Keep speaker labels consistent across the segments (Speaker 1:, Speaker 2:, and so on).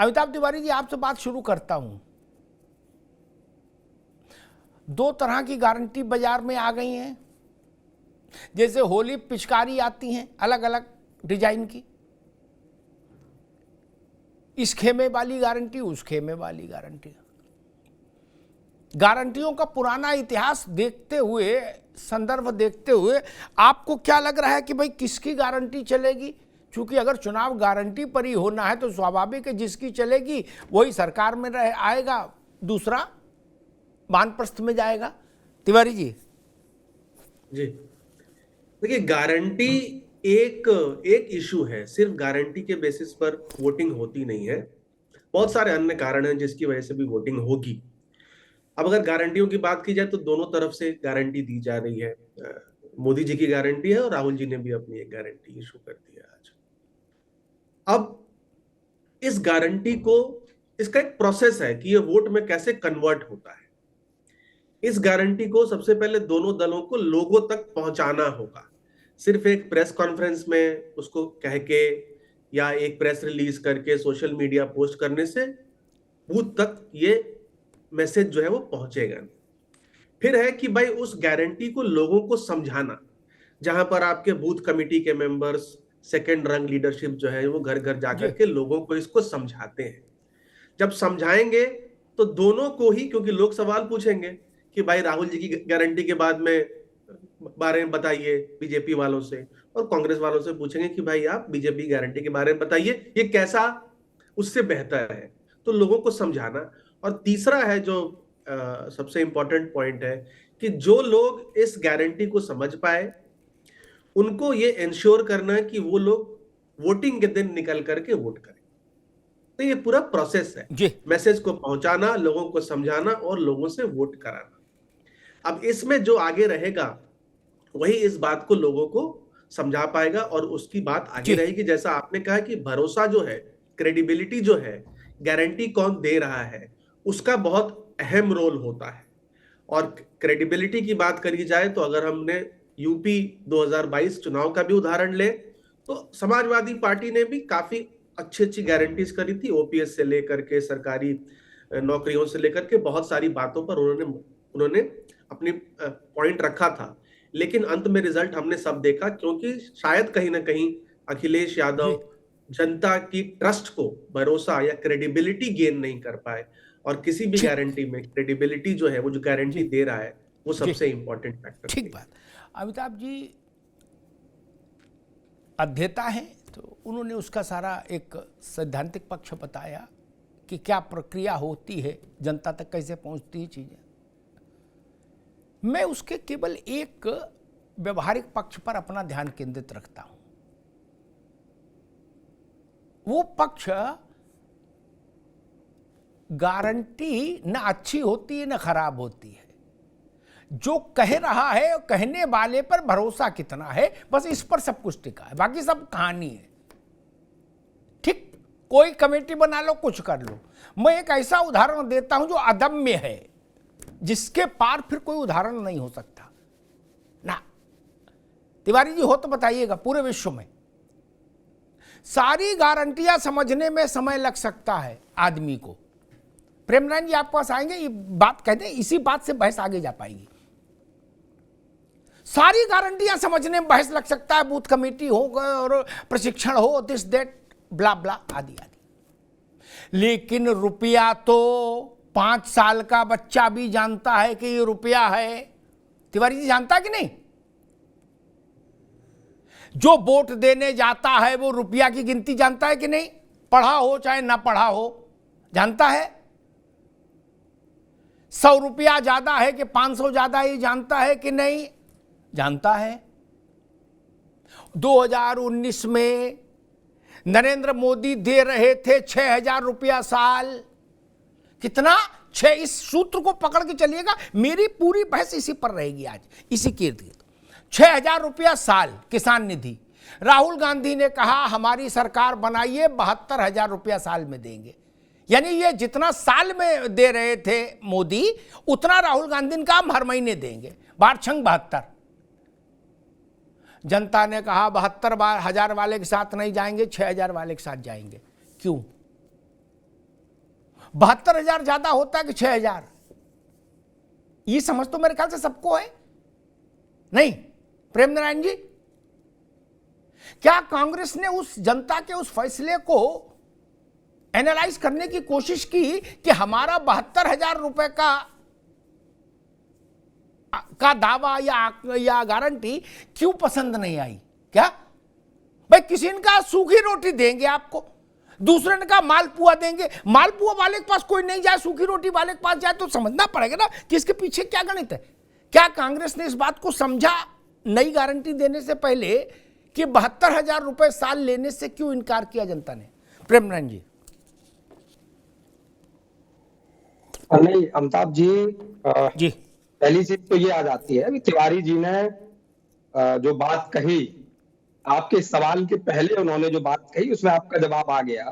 Speaker 1: अमिताभ तिवारी जी, आपसे बात शुरू करता हूं। दो तरह की गारंटी बाजार में आ गई हैं। जैसे होली पिचकारी आती हैं अलग अलग डिजाइन की, इस खेमे वाली गारंटी, उस खेमे वाली गारंटी। गारंटियों का पुराना इतिहास देखते हुए, संदर्भ देखते हुए आपको क्या लग रहा है कि भाई किसकी गारंटी चलेगी? क्योंकि अगर चुनाव गारंटी पर ही होना है तो स्वाभाविक है जिसकी चलेगी वही सरकार में आएगा, दूसरा वानप्रस्थ में जाएगा। तिवारी जी
Speaker 2: जी देखिए, गारंटी एक एक इशू है। सिर्फ गारंटी के बेसिस पर वोटिंग होती नहीं है, बहुत सारे अन्य कारण हैं जिसकी वजह से भी वोटिंग होगी। अब अगर गारंटियों की बात की जाए तो दोनों तरफ से गारंटी दी जा रही है। मोदी जी की गारंटी है और राहुल जी ने भी अपनी एक गारंटी इशू कर दी है आज। अब इस गारंटी को, इसका एक प्रोसेस है कि ये वोट में कैसे कन्वर्ट होता है। इस गारंटी को सबसे पहले दोनों दलों को लोगों तक पहुंचाना होगा। सिर्फ एक प्रेस कॉन्फ्रेंस में उसको कह के या एक प्रेस रिलीज करके सोशल मीडिया पोस्ट करने से बूथ तक ये मैसेज जो है वो पहुंचेगा। फिर है कि भाई उस गारंटी को लोगों को समझाना, जहां पर आपके बूथ कमेटी के मेंबर्स, सेकेंड रंग लीडरशिप जो है वो घर घर जाकर के लोगों को इसको समझाते हैं। जब समझाएंगे तो दोनों को ही, क्योंकि लोग सवाल पूछेंगे कि भाई राहुल जी की गारंटी के बाद में बारे में बताइए बीजेपी वालों से, और कांग्रेस वालों से पूछेंगे कि भाई आप बीजेपी गारंटी के बारे में बताइए, ये कैसा उससे बेहतर है। तो लोगों को समझाना। और तीसरा है जो सबसे इंपॉर्टेंट पॉइंट है कि जो लोग इस गारंटी को समझ पाए उनको ये इंश्योर करना है कि वो लोग वोटिंग के दिन निकल करके वोट करें। तो ये पूरा प्रोसेस है,
Speaker 1: जी
Speaker 2: मैसेज को पहुंचाना, लोगों को समझाना और लोगों से वोट कराना। अब इसमें जो आगे रहेगा वही इस बात को लोगों को समझा पाएगा और उसकी बात आगे
Speaker 1: जी
Speaker 2: रहेगी। जैसा आपने कहा कि भरोसा जो है, क्रेडिबिलिटी जो है, गारंटी कौन दे रहा है, उसका बहुत अहम रोल होता है। और क्रेडिबिलिटी की बात करी जाए तो अगर हमने यूपी 2022 चुनाव का भी उदाहरण ले तो समाजवादी पार्टी ने भी काफी अच्छी अच्छी गारंटीज करी थी। ओपीएस से लेकर के सरकारी नौकरियों से लेकर के बहुत सारी बातों पर उन्होंने अपनी पॉइंट रखा था। लेकिन अंत में रिजल्ट हमने सब देखा, क्योंकि शायद कहीं ना कहीं अखिलेश
Speaker 1: जी
Speaker 2: यादव जनता की ट्रस्ट को, भरोसा या क्रेडिबिलिटी गेन नहीं कर पाए। और किसी भी
Speaker 1: ठीक
Speaker 2: गारंटी में क्रेडिबिलिटी जो है, वो जो गारंटी
Speaker 1: जी
Speaker 2: दे रहा है, वो
Speaker 1: जी
Speaker 2: सबसे इंपॉर्टेंट फैक्टर
Speaker 1: ठीक
Speaker 2: है।
Speaker 1: बात। अमिताभ जी अध्येता हैं, तो उन्होंने उसका सारा एक सैद्धांतिक पक्ष बताया कि क्या प्रक्रिया होती है, जनता तक कैसे पहुंचती है चीज़ें। मैं उसके केवल एक व्यवहारिक पक्ष पर अपना ध्यान केंद्रित रखता हूं। वो पक्ष गारंटी न अच्छी होती है न खराब होती है, जो कह रहा है और कहने वाले पर भरोसा कितना है, बस इस पर सब कुछ टिका है, बाकी सब कहानी है। ठीक, कोई कमेटी बना लो, कुछ कर लो। मैं एक ऐसा उदाहरण देता हूं जो अदम्य है, जिसके पार फिर कोई उदाहरण नहीं हो सकता ना। तिवारी जी हो तो बताइएगा, पूरे विश्व में सारी गारंटियां समझने में समय लग सकता है आदमी को। प्रेमनारायण जी आपके पास आएंगे, ये बात कह दें, इसी बात से बहस आगे जा पाएगी। सारी गारंटियां समझने में बहस लग सकता है, बूथ कमेटी हो और प्रशिक्षण हो, दिस दैट ब्ला ब्ला आदि आदि। लेकिन रुपया तो 5 साल का बच्चा भी जानता है कि ये रुपया है। तिवारी जी जानता है कि नहीं? जो वोट देने जाता है वो रुपया की गिनती जानता है कि नहीं? पढ़ा हो चाहे ना पढ़ा हो, जानता है। 100 रुपया ज्यादा है कि 500 ज्यादा, ये जानता है कि नहीं? जानता है। 2019 में नरेंद्र मोदी दे रहे थे 6,000 रुपया साल। कितना? 6। इस सूत्र को पकड़ के चलिएगा, मेरी पूरी बहस इसी पर रहेगी आज, इसी के इर्द गिर्द। 6,000 रुपया साल किसान निधि। राहुल गांधी ने कहा हमारी सरकार बनाइए, 72,000 रुपया साल में देंगे। यानी ये जितना साल में दे रहे थे मोदी, उतना राहुल गांधी ने कहा हम हर महीने देंगे। 72। जनता ने कहा 72,000 वाले के साथ नहीं जाएंगे, 6,000 वाले के साथ जाएंगे। क्यों? 72,000 ज्यादा होता है कि 6,000? ये समझ तो मेरे ख्याल से सबको है, नहीं प्रेम नारायण जी? क्या कांग्रेस ने उस जनता के उस फैसले को एनालाइज करने की कोशिश की कि हमारा 72,000 रुपए का दावा या गारंटी क्यों पसंद नहीं आई? क्या भाई, किसी ने कहा सूखी रोटी देंगे आपको, दूसरे ने कहा मालपुआ देंगे। मालपुआ वाले के पास कोई नहीं जाए, सूखी रोटी वाले के पास जाए, तो समझना पड़ेगा ना कि इसके पीछे क्या गणित है। क्या कांग्रेस ने इस बात को समझा नई गारंटी देने से पहले कि 72,000 रुपए साल लेने से क्यों इनकार किया जनता ने? प्रेम नारायण जी।
Speaker 3: नहीं अमिताभ जी,
Speaker 1: जी
Speaker 3: पहली चीज तो ये आ जाती है कि तिवारी जी ने जो बात कही, आपके सवाल के पहले उन्होंने जो बात कही उसमें आपका जवाब आ गया।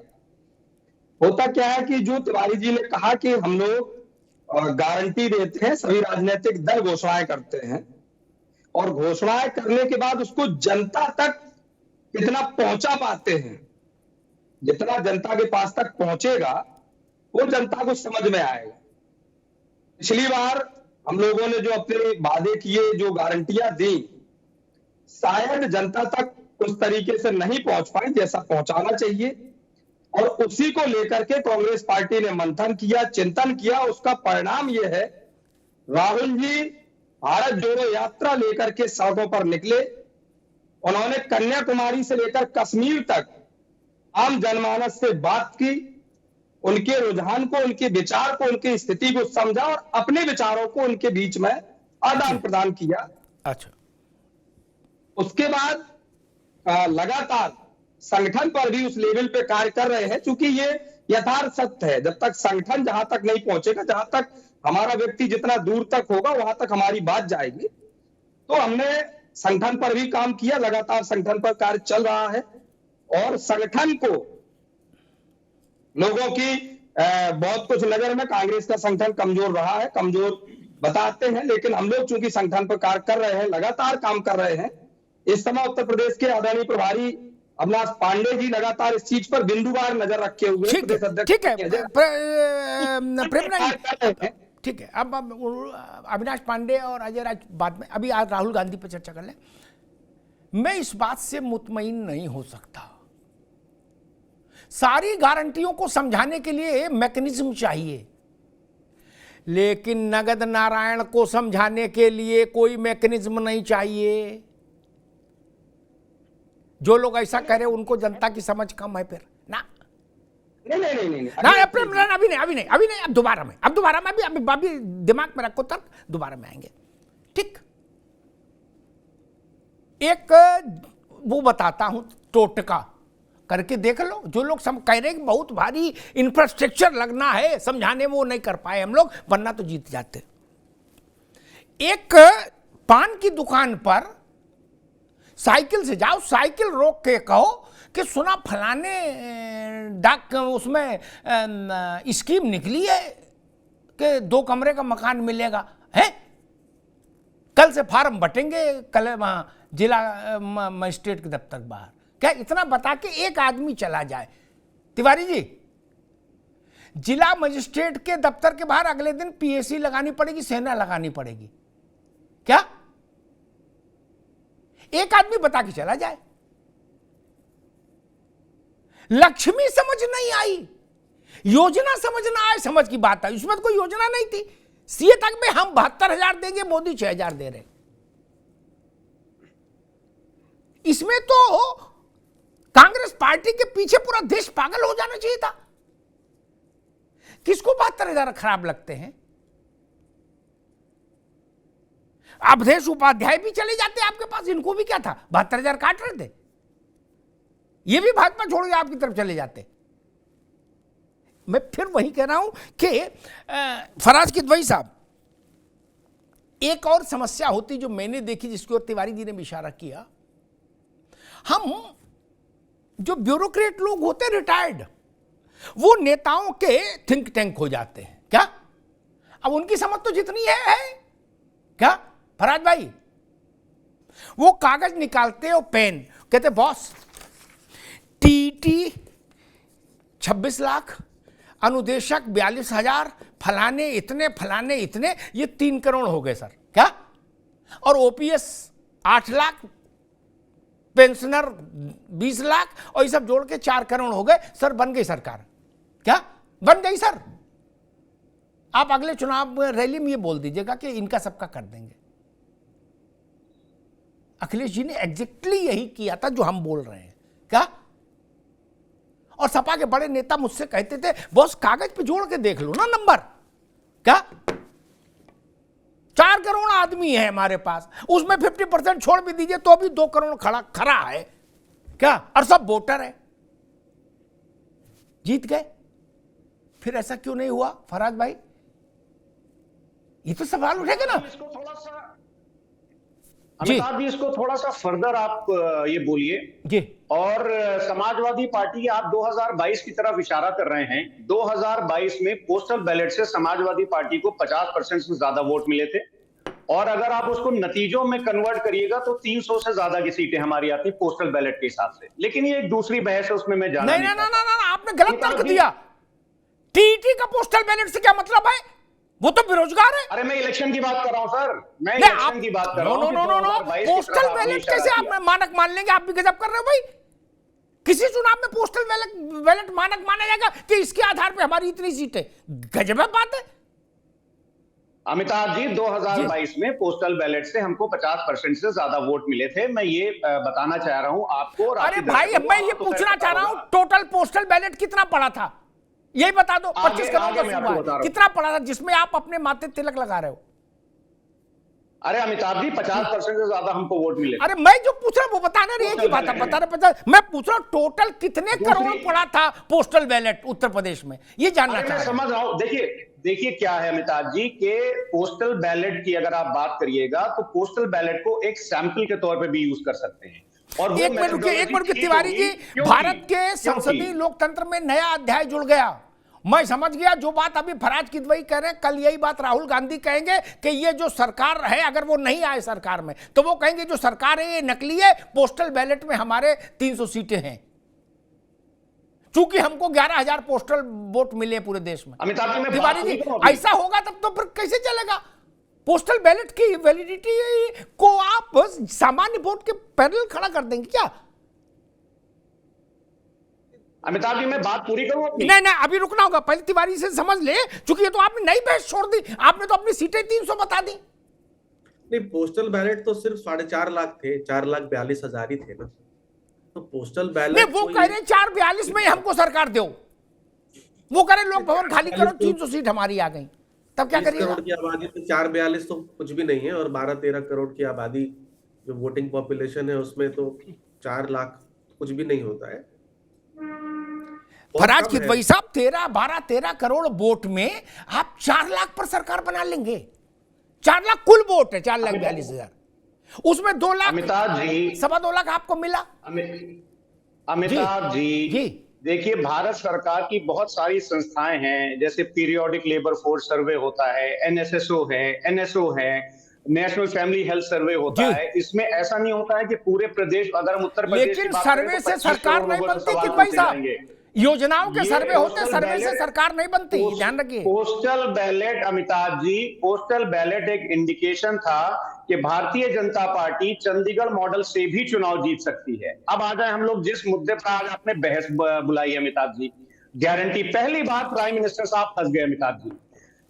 Speaker 3: होता क्या है कि जो तिवारी जी ने कहा कि हम लोग गारंटी देते हैं, सभी राजनीतिक दल घोषणाएं करते हैं, और घोषणाएं करने के बाद उसको जनता तक कितना पहुंचा पाते हैं, जितना जनता के पास तक पहुंचेगा वो जनता को समझ में आएगा। पिछली बार हम लोगों ने जो अपने वादे किए, जो गारंटियां दी, शायद जनता तक उस तरीके से नहीं पहुंच पाई जैसा पहुंचाना चाहिए, और उसी को लेकर के कांग्रेस पार्टी ने मंथन किया, चिंतन किया। उसका परिणाम यह है, राहुल जी भारत जोड़ो यात्रा लेकर के सड़कों पर निकले। उन्होंने कन्याकुमारी से लेकर कश्मीर तक आम जनमानस से बात की, उनके रुझान को, उनके विचार को, उनकी स्थिति को समझा और अपने विचारों को उनके बीच में आदान प्रदान किया।
Speaker 1: अच्छा,
Speaker 3: उसके बाद लगातार संगठन पर भी उस लेवल पे कार्य कर रहे हैं, क्योंकि ये यथार्थ सत्य है, जब तक संगठन जहां तक नहीं पहुंचेगा, जहां तक हमारा व्यक्ति जितना दूर तक होगा वहां तक हमारी बात जाएगी। तो हमने संगठन पर भी काम किया, लगातार संगठन पर कार्य चल रहा है, और संगठन को लोगों की बहुत कुछ नजर में कांग्रेस का संगठन कमजोर रहा है, कमजोर बताते हैं, लेकिन हम लोग चूंकि संगठन पर कार्य कर रहे हैं, लगातार काम कर रहे हैं। इस समय उत्तर प्रदेश के आदरणीय प्रभारी अविनाश पांडे जी लगातार इस चीज पर बिंदुवार नजर रखे हुए
Speaker 1: ठीक है, ठीक है प्रेम नारायण, ठीक है। अब अविनाश पांडे और अजय राज बाद में, अभी आज राहुल गांधी पर चर्चा कर लें। मैं इस बात से मुतमईन नहीं हो सकता, सारी गारंटियों को समझाने के लिए मैकेनिज्म चाहिए, लेकिन नगद नारायण को समझाने के लिए कोई मैकेनिज्म नहीं चाहिए। जो लोग ऐसा कह रहे उनको जनता की समझ कम है फिर ना।
Speaker 3: नहीं
Speaker 1: ना अभी नहीं, अब दोबारा में अभी दिमाग में रखो, तक दोबारा में आएंगे। ठीक, एक वो बताता हूं, टोटका करके देख लो। जो लोग कह रहे हैं कि बहुत भारी इंफ्रास्ट्रक्चर लगना है समझाने में, वो नहीं कर पाए हम लोग, वरना तो जीत जाते। एक पान की दुकान पर साइकिल से जाओ, साइकिल रोक के कहो कि सुना फलाने डाक उसमें स्कीम निकली है कि 2 कमरे का मकान मिलेगा, है कल से फार्म बटेंगे, कल वहां जिला मजिस्ट्रेट के दफ्तर बाहर। क्या इतना बता के एक आदमी चला जाए? तिवारी जी, जिला मजिस्ट्रेट के दफ्तर के बाहर अगले दिन पीएसी लगानी पड़ेगी, सेना लगानी पड़ेगी क्या? एक आदमी बता के चला जाए। लक्ष्मी समझ नहीं आई, योजना समझना आए, समझ की बात आई, उसमें तो कोई योजना नहीं थी। सीए तक में हम 72,000 देंगे, मोदी 6,000 दे रहे। इसमें तो कांग्रेस पार्टी के पीछे पूरा देश पागल हो जाना चाहिए था। किसको 72,000 खराब लगते हैं? अवधेश उपाध्याय भी चले जाते आपके पास, इनको भी क्या था, 72,000 काट रहे थे, ये भी भाजपा छोड़ के आपकी तरफ चले जाते। मैं फिर वही कह रहा हूं कि फराज किदवई साहब, एक और समस्या होती जो मैंने देखी, जिसकी ओर तिवारी जी ने भी इशारा किया, हम जो ब्यूरोक्रेट लोग होते हैं रिटायर्ड, वो नेताओं के थिंक टैंक हो जाते हैं क्या? अब उनकी समझ तो जितनी है क्या फराज भाई? वो कागज निकालते और पेन, कहते बॉस टीटी 26 लाख, अनुदेशक 42,000, फलाने इतने, ये 3 करोड़ हो गए सर, क्या? और ओपीएस 8 लाख, पेंशनर 20 लाख, और ये सब जोड़ के 4 करोड़ हो गए सर। बन गई सरकार, क्या बन गई सर? आप अगले चुनाव रैली में ये बोल दीजिएगा कि इनका सबका कर देंगे। अखिलेश जी ने एग्जैक्टली यही किया था जो हम बोल रहे हैं, क्या? और सपा के बड़े नेता मुझसे कहते थे, बॉस कागज पे जोड़ के देख लो ना नंबर, क्या? 4 करोड़ आदमी है हमारे पास, उसमें 50% छोड़ भी दीजिए तो भी 2 करोड़ खरा है, क्या? और सब वोटर है, जीत गए। फिर ऐसा क्यों नहीं हुआ फराज भाई? ये तो सवाल उठेगा ना।
Speaker 4: इसको थोड़ा सा अमिताभ जी, इसको थोड़ा सा फर्दर आप ये बोलिए
Speaker 1: जी।
Speaker 4: और समाजवादी पार्टी, आप 2022 की तरफ इशारा कर रहे हैं। 2022 में पोस्टल बैलेट से समाजवादी पार्टी को 50% से ज्यादा वोट मिले थे, और अगर आप उसको नतीजों में कन्वर्ट करिएगा तो 300 से ज्यादा की सीटें हमारी आती पोस्टल बैलेट के हिसाब से। लेकिन ये एक दूसरी बहस है, उसमें मैं जाना नहीं।
Speaker 1: नहीं, आपने गलत तर्क दिया। टीटी का पोस्टल बैलेट से क्या मतलब है? वो तो बेरोजगार है।
Speaker 4: अरे मैं इलेक्शन की बात कर रहा हूं सर, मैं इलेक्शन की बात कर रहा हूं।
Speaker 1: नो, पोस्टल बैलेट कैसे आप मानक मान लेंगे? आप भी गजब कर रहे हो भाई। किसी चुनाव में पोस्टल बैलेट मानक माना जाएगा कि इसके आधार पे हमारी इतनी सीटें? गजब बात है
Speaker 4: अमिताभ जी। 2022 में पोस्टल बैलेट से हमको 50% से ज्यादा वोट मिले थे। मैं ये बताना चाह रहा हूं आपको।
Speaker 1: अरे भाई, मैं ये पूछना चाह रहा हूं, टोटल पोस्टल बैलेट कितना पड़ा था? यही बता दो। 25 करोड़ का सूबा कितना पड़ा था जिसमें आप अपने माथे तिलक लगा रहे हो?
Speaker 4: अरे अमिताभ जी, 50% से ज्यादा हमको वोट मिले।
Speaker 1: अरे मैं जो पूछ रहा हूं वो बताना रही है, बता रहे। मैं पूछ रहा हूं टोटल कितने करोड़ पड़ा था पोस्टल बैलेट उत्तर प्रदेश में, ये जानना चाह रहा हूं।
Speaker 4: समझ रहा हूं। देखिए क्या है अमिताभ जी के पोस्टल बैलेट की अगर आप बात करिएगा तो पोस्टल बैलेट को एक सैंपल के तौर पे भी यूज कर सकते हैं। और
Speaker 1: एक मिनट रुकिए तिवारी जी। भारत के संसदीय लोकतंत्र में नया अध्याय जुड़ गया। मैं समझ गया जो बात अभी फराज किदवई कह रहे हैं, कल यही बात राहुल गांधी कहेंगे कि ये जो सरकार है, अगर वो नहीं आए सरकार में तो वो कहेंगे जो सरकार है ये नकली है, पोस्टल बैलेट में हमारे 300 सीटें हैं, चूंकि हमको 11,000 पोस्टल वोट मिले पूरे देश में।
Speaker 4: अमिताभ जी,
Speaker 1: तिवारी जी, ऐसा होगा तब तो फिर कैसे चलेगा? पोस्टल बैलेट की वैलिडिटी को आप सामान्य वोट के पैरेलल खड़ा कर देंगे क्या?
Speaker 4: अमिताभ जी, मैं बात पूरी करूं अपनी?
Speaker 1: नहीं, अभी रुकना होगा, पहले तिवारी से समझ ले, क्योंकि ये तो आपने नई बहस छोड़ दी। आपने तो अपनी सीटें 300 बता दी।
Speaker 2: नहीं, पोस्टल बैलेट तो सिर्फ 4.5 लाख थे, 4,42,000 ही थे ना। तो पोस्टल बैलेट
Speaker 1: वो कह रहे 442 में हमको सरकार दो, वो कह रहे लोक भवन खाली करो, 300 सीट हमारी आ गई, तब क्या करिएगा?
Speaker 2: 20 करोड़ की आबादी तो 442 तो कुछ भी नहीं है, और 12-13 करोड़ की आबादी जो वोटिंग पॉपुलेशन है उसमें तो 4 लाख कुछ भी नहीं होता है।
Speaker 1: फराज किदवई साहब, 13 करोड़ वोट में आप 4 लाख पर सरकार बना लेंगे? 4 लाख कुल वोट है, 4,42,000, उसमें 2 लाख,
Speaker 4: अमिताभ जी,
Speaker 1: 2.25 लाख आपको मिला।
Speaker 4: अमिताभ जी, देखिए भारत सरकार की बहुत सारी संस्थाएं हैं, जैसे पीरियोडिक लेबर फोर्स सर्वे होता है, एनएसएसओ है, एनएसओ है, नेशनल फैमिली हेल्थ सर्वे होता है। इसमें ऐसा नहीं होता है कि पूरे प्रदेश, अगर हम उत्तर प्रदेश
Speaker 1: लेकिन सर्वे से सरकार नहीं बनती किदवई साहब, योजनाओं के सर्वे होते, सर्वे से सरकार नहीं बनती, ध्यान रखिए।
Speaker 4: Postal ballot Amitabh ji, postal ballot एक इंडिकेशन था कि भारतीय जनता पार्टी चंडीगढ़ मॉडल से भी चुनाव जीत सकती है। अब आ जाए हम लोग जिस मुद्दे पर आज आपने बहस बुलाई अमिताभ जी, गारंटी। पहली बार प्राइम मिनिस्टर साहब फंस गए अमिताभ जी।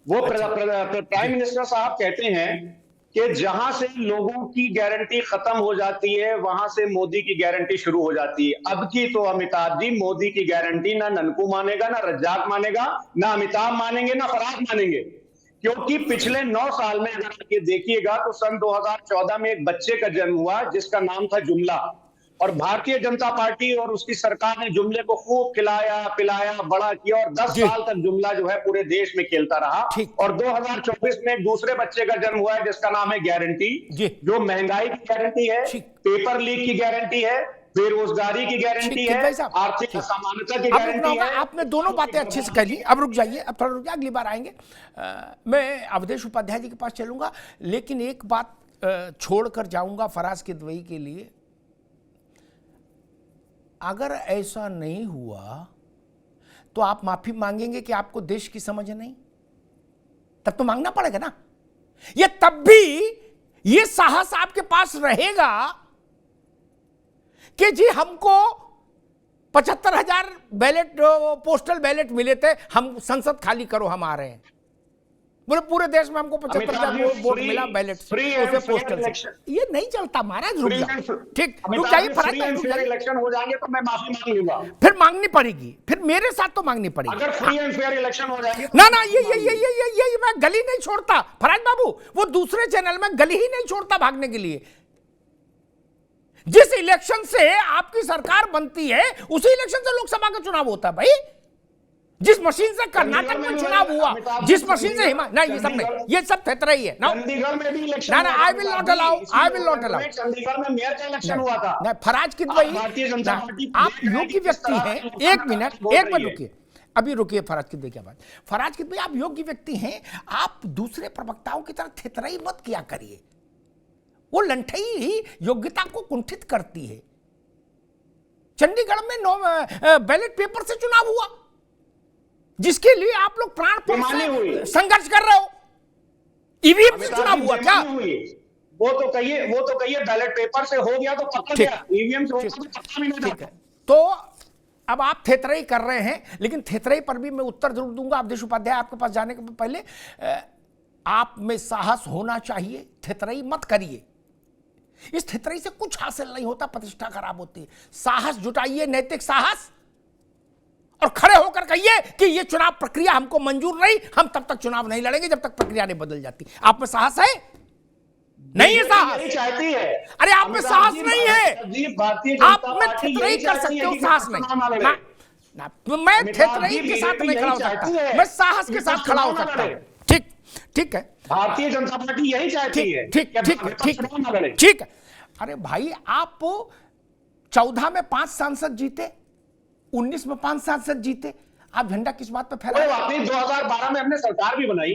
Speaker 4: वो प्राइम मिनिस्टर साहब कहते हैं कि जहां से लोगों की गारंटी खत्म हो जाती है वहां से मोदी की गारंटी शुरू हो जाती है। अब की तो अमिताभ जी मोदी की गारंटी ना ननकू मानेगा, ना रज्जाक मानेगा, ना अमिताभ मानेंगे, ना फराज मानेंगे, क्योंकि पिछले 9 साल में अगर आप ये देखिएगा तो सन 2014 में एक बच्चे का जन्म हुआ जिसका नाम था जुमला, और भारतीय जनता पार्टी और उसकी सरकार ने जुमले को खूब खिलाया पिलाया बड़ा किया, और 10 साल तक जुमला जो है पूरे देश में खेलता रहा। और 2024 में एक दूसरे बच्चे का जन्म हुआ है जिसका नाम है गारंटी, जो महंगाई की गारंटी है, पेपर लीक की गारंटी है, बेरोजगारी की गारंटी है, आर्थिक असमानता की गारंटी है।
Speaker 1: आपने दोनों बातें अच्छे से कर ली, अब रुक जाइए, अब थोड़ा रुकिए, अगली बार आएंगे। मैं अवधेश उपाध्याय जी के पास चलूंगा, लेकिन एक बात छोड़कर जाऊंगा फराज किदवई के लिए। अगर ऐसा नहीं हुआ तो आप माफी मांगेंगे कि आपको देश की समझ नहीं? तब तो मांगना पड़ेगा ना। ये तब भी ये साहस आपके पास रहेगा कि जी हमको 75,000 बैलेट, पोस्टल बैलेट मिले थे, हम संसद खाली करो, हम आ रहे हैं। बोले पूरे देश में हमको 75,000 वोट मिला बैलेट से, पोस्टल से। ये नहीं चलता महाराज, रुक जाओ, ठीक, रुक जाइए फराज,
Speaker 4: इलेक्शन हो जाएंगे तो मैं माफी मांग लूंगा।
Speaker 1: फिर मांगनी पड़ेगी, फिर मेरे साथ तो मांगनी पड़ेगी।
Speaker 4: अगर फ्री एंड फेयर इलेक्शन हो जाएंगे
Speaker 1: ना ना, ये मैं गली नहीं छोड़ता फराज बाबू, वो दूसरे चैनल में गली ही नहीं छोड़ता भागने के लिए। जिस इलेक्शन से आपकी सरकार बनती है उसी इलेक्शन से लोकसभा का चुनाव होता है भाई। जिस मशीन से कर्नाटक में चुनाव हुआ, जिस मशीन से ना, ये सब नहीं, ये सब थेतरा ही है ना।
Speaker 4: चंडीगढ़ में भी इलेक्शन,
Speaker 1: ना I will not allow, I will not allow.
Speaker 4: Chandigarh में मेयर का इलेक्शन हुआ था।
Speaker 1: ना फराज की भाई,
Speaker 4: भारतीय जनता पार्टी,
Speaker 1: आप योग्य व्यक्ति हैं, एक मिनट रुकिए, अभी रुकिए फराज की क्या बात। फराज की भाई आप योग्य व्यक्ति हैं, आप दूसरे प्रवक्ताओं की तरह थेतराई मत किया करिए, वो लंठई ही योग्यता को कुंठित करती है। चंडीगढ़ में बैलेट पेपर से चुनाव हुआ, जिसके लिए आप लोग प्राणपण से संघर्ष कर रहे हो। ईवीएम से चुनाव हुआ क्या?
Speaker 4: वो तो कहिए बैलेट पेपर से हो गया तो पक्का गया, ईवीएम से हो गया तो पक्का भी नहीं था।
Speaker 1: तो अब आप थेतराई कर रहे हैं, लेकिन थेतराई पर भी मैं उत्तर जरूर दूंगा। अवधेश उपाध्याय, आपके पास जाने के पहले आप में साहस होना चाहिए, थेतराई मत करिए। इस थेतराई से कुछ हासिल नहीं होता, प्रतिष्ठा खराब होती है। साहस जुटाइए, नैतिक साहस, और खड़े होकर कहिए कि ये चुनाव प्रक्रिया हमको मंजूर नहीं, हम तब तक चुनाव नहीं लड़ेंगे जब तक प्रक्रिया नहीं बदल जाती। आप में साहस है? नहीं है साहस?
Speaker 4: चाहती है।
Speaker 1: अरे आप में साहस नहीं है, आप में थेतराई कर सकते हो, साहस नहीं। मैं थेतराई के साथ नहीं खड़ा हो सकता, मैं साहस के साथ खड़ा हो सकता हूं। ठीक, ठीक है,
Speaker 4: भारतीय जनता पार्टी यही चाहती है।
Speaker 1: ठीक है। अरे भाई, आप 14 में 5 सांसद जीते, 19 में 5 सांसद जीते, आप झंडा किस बात पे फहरा रहे हो?
Speaker 4: 2012 में हमने सरकार भी बनाई।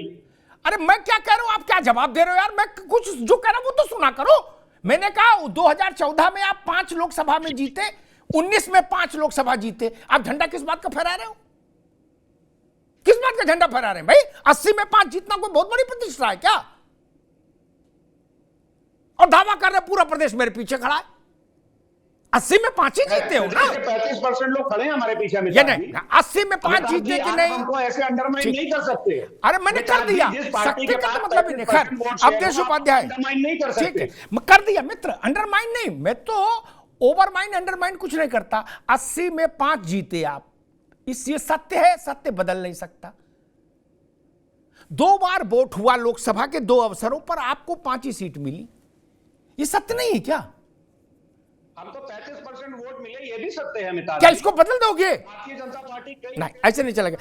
Speaker 1: अरे मैं क्या कह रहा हूं, आप क्या जवाब दे रहे हो यार? मैं कुछ जो कह रहा हूं वो तो सुना करो। मैंने कहा 2014 में आप 5 लोकसभा में जीते, 19 में 5 लोकसभा जीते, आप झंडा किस बात का फहरा रहे हो? किस बात का झंडा फहरा रहे हैं भाई? 80 में 5 जीतना कोई बहुत बड़ी प्रतिष्ठा है क्या? और दावा कर रहे पूरा प्रदेश मेरे पीछे खड़ा है। 80 में 5 ही जीते हो ना?
Speaker 4: 35% लोग खड़े हैं हमारे पीछे।
Speaker 1: ये नहीं, 80 में 5 जीते कि नहीं,
Speaker 4: हमको ऐसे अंडरमाइन नहीं कर सकते।
Speaker 1: अरे मैंने कर दिया, शक्ति का तो मतलब ही नहीं। खैर, अवधेश उपाध्याय,
Speaker 4: अंडरमाइन नहीं कर
Speaker 1: ठीक है, मैं कर दिया मित्र, अंडरमाइन नहीं, मैं तो ओवरमाइन अंडरमाइन कुछ नहीं करता। 80 में 5 जीते आप, ये सत्य है, सत्य बदल नहीं सकता। 2 बार वोट हुआ लोकसभा के 2 अवसरों पर, आपको 5 ही सीट मिली, ये सत्य नहीं है क्या?
Speaker 4: हमको 35% वोट मिले, ये भी सत्य है अमिताभ।
Speaker 1: क्या इसको बदल दोगे?
Speaker 4: भारतीय जनता पार्टी
Speaker 1: नहीं, ऐसे नहीं चलेगा।